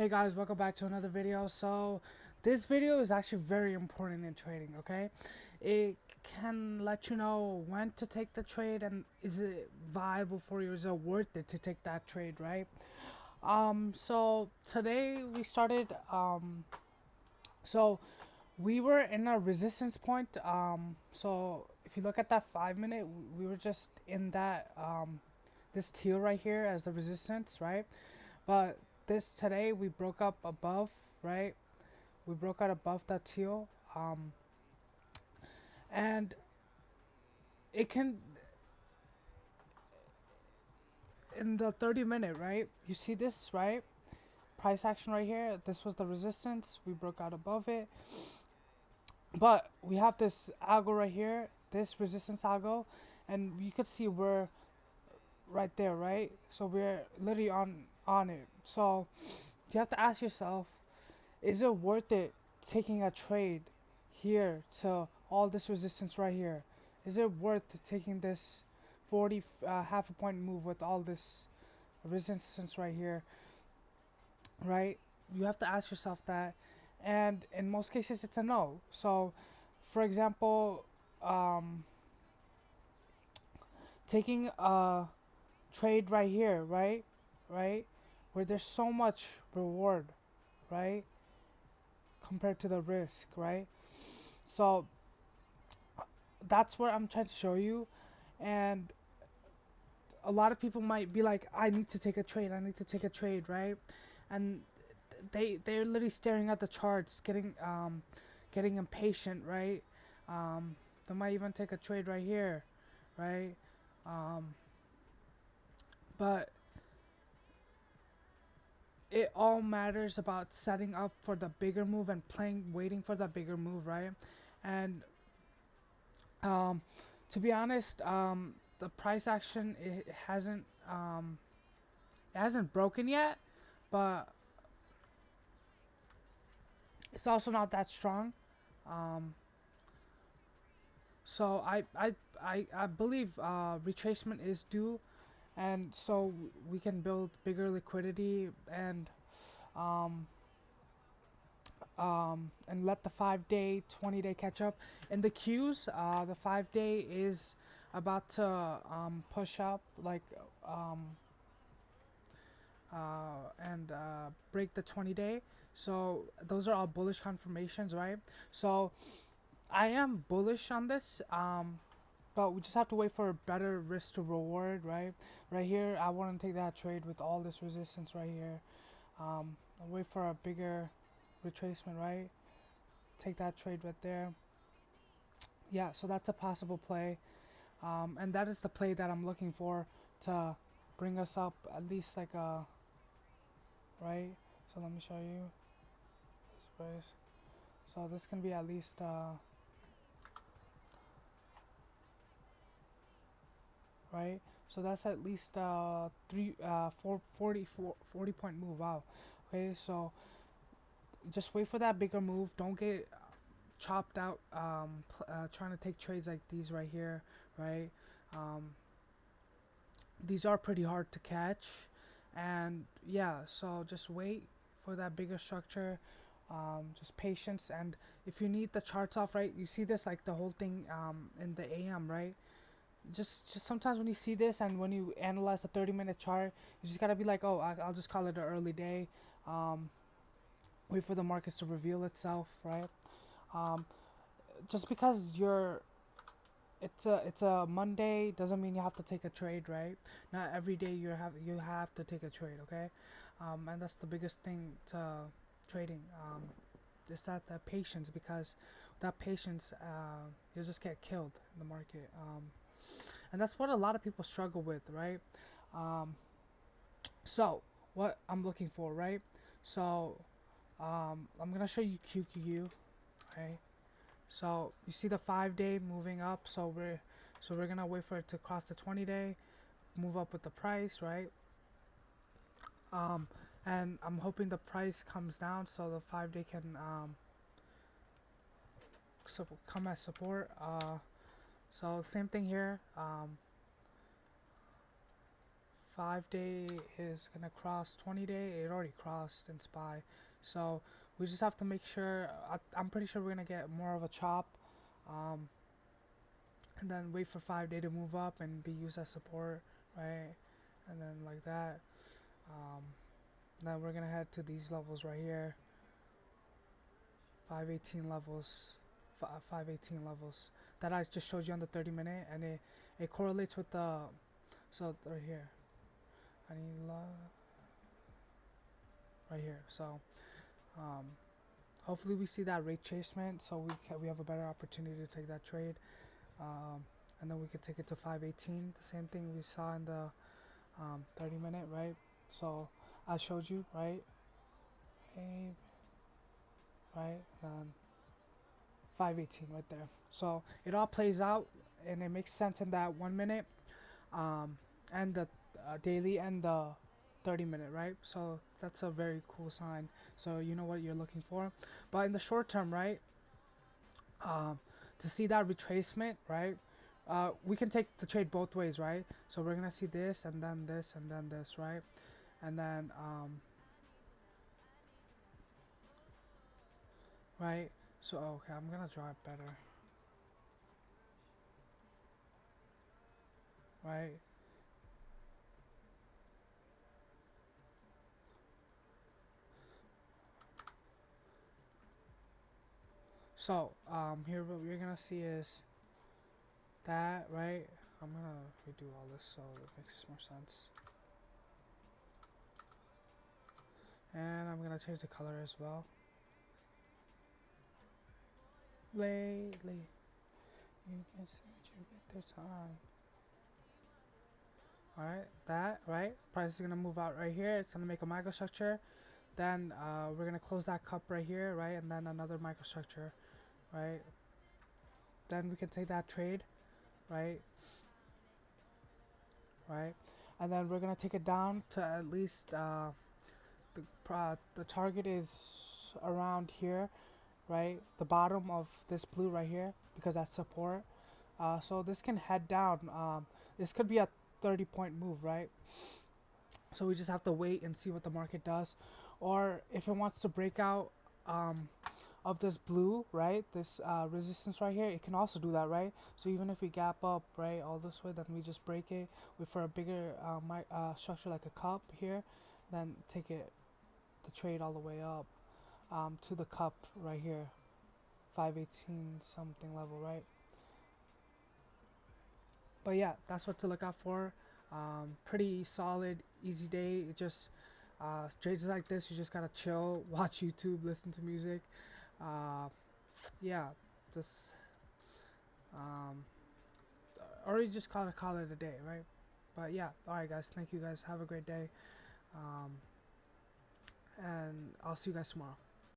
Hey guys, welcome back to another video. So this video is actually very important in trading, okay? It can let you know when to take the trade and is it viable for you, is it worth it to take that trade, right? So today we started so we were in a resistance point. So if you look at that 5 minute, we were just in that this teal right here as the resistance, right? But this today we broke up above, right? We broke out above that teal, and it can in the 30 minute, right? You see this, right? Price action right here. This was the resistance. We broke out above it, but we have this algo right here, this resistance algo, and you could see we're right there, right? So we're literally on it. So you have to ask yourself, is it worth it taking a trade here to all this resistance right here? Is it worth taking this 40 half a point move with all this resistance right here, right? You have to ask yourself that, and in most cases it's a no. So for example, um, taking a trade right here, right, where there's so much reward, right, compared to the risk, right? So that's what I'm trying to show you. And a lot of people might be like, I need to take a trade, I need to take a trade, right? And they're literally staring at the charts, getting impatient, right? They might even take a trade right here, right? um, but it all matters about setting up for the bigger move and playing, waiting for the bigger move, right? And um, to be honest, the price action, it hasn't broken yet, but it's also not that strong. Um, so I believe retracement is due, and so we can build bigger liquidity um, and let the 5 day, 20 day catch up. In the Qs, the 5 day is about to push up, like um, and break the 20 day. So those are all bullish confirmations, right? So I am bullish on this, but we just have to wait for a better risk to reward, right? Right here, I want to take that trade with all this resistance right here. I'll wait for a bigger retracement, right? Take that trade right there. Yeah, so that's a possible play, and that is the play that I'm looking for to bring us up at least like a, right? So let me show you this price. So this can be at least right? So that's at least 40 point move. Wow. Okay, so just wait for that bigger move. Don't get chopped out trying to take trades like these right here, right? Um, these are pretty hard to catch, and yeah, so just wait for that bigger structure. Just patience, and if you need the charts off, right, you see this like the whole thing in the AM, right? Just sometimes when you see this and when you analyze the 30-minute chart, you just gotta be like, oh, I'll just call it an early day. um, Wait for the markets to reveal itself, right? um, just because it's a Monday doesn't mean you have to take a trade, right? Not every day you have to take a trade, okay? And that's the biggest thing to trading. Is that patience, because without patience, you'll just get killed in the market. And that's what a lot of people struggle with, right? Um, so what I'm looking for, right? So I'm gonna show you QQQ, right? So you see the 5 day moving up, so we're gonna wait for it to cross the 20 day, move up with the price, right? Um, and I'm hoping the price comes down so the 5 day can come as support. So same thing here. 5-day is gonna cross 20-day. It already crossed in SPY, so we just have to make sure. I'm pretty sure we're gonna get more of a chop, and then wait for 5-day to move up and be used as support, right? And then like that. Then we're gonna head to these levels right here. 518 levels, 518 levels that I just showed you on the 30-minute, and it correlates with the, so right here, I need right here. So hopefully we see that rate tracement, so we have a better opportunity to take that trade, and then we can take it to 518, the same thing we saw in the 30-minute, right? So I showed you, right? Right, and 518 right there. So it all plays out, and it makes sense in that 1 minute, and the daily and the 30-minute, right? So that's a very cool sign. So you know what you're looking for. But in the short term, right, to see that retracement, right, we can take the trade both ways, right? So we're gonna see this and then this and then this, right? And then right, so okay, I'm gonna draw it better, right? So here what you're gonna see is that, right? I'm gonna redo all this so it makes more sense, and I'm gonna change the color as well. Lately, you can search a bit time. Alright, that, right? Price is gonna move out right here. It's gonna make a microstructure. Then we're gonna close that cup right here, right? And then another microstructure, right? Then we can take that trade, right? Right? And then we're gonna take it down to at least the target is around here, right? The bottom of this blue right here, because that's support. So this can head down. This could be a 30-point move, right? So we just have to wait and see what the market does, or if it wants to break out of this blue, right, this resistance right here, it can also do that, right? So even if we gap up, right, all this way, then we just break it for a bigger structure like a cup here, then take it the trade all the way up to the cup right here, 518 something level, right? But yeah, that's what to look out for. Pretty solid, easy day. It just trades like this, you just gotta chill, watch YouTube, listen to music. Yeah, just or you just call it a day, right? But yeah, all right, guys. Thank you, guys. Have a great day, and I'll see you guys tomorrow.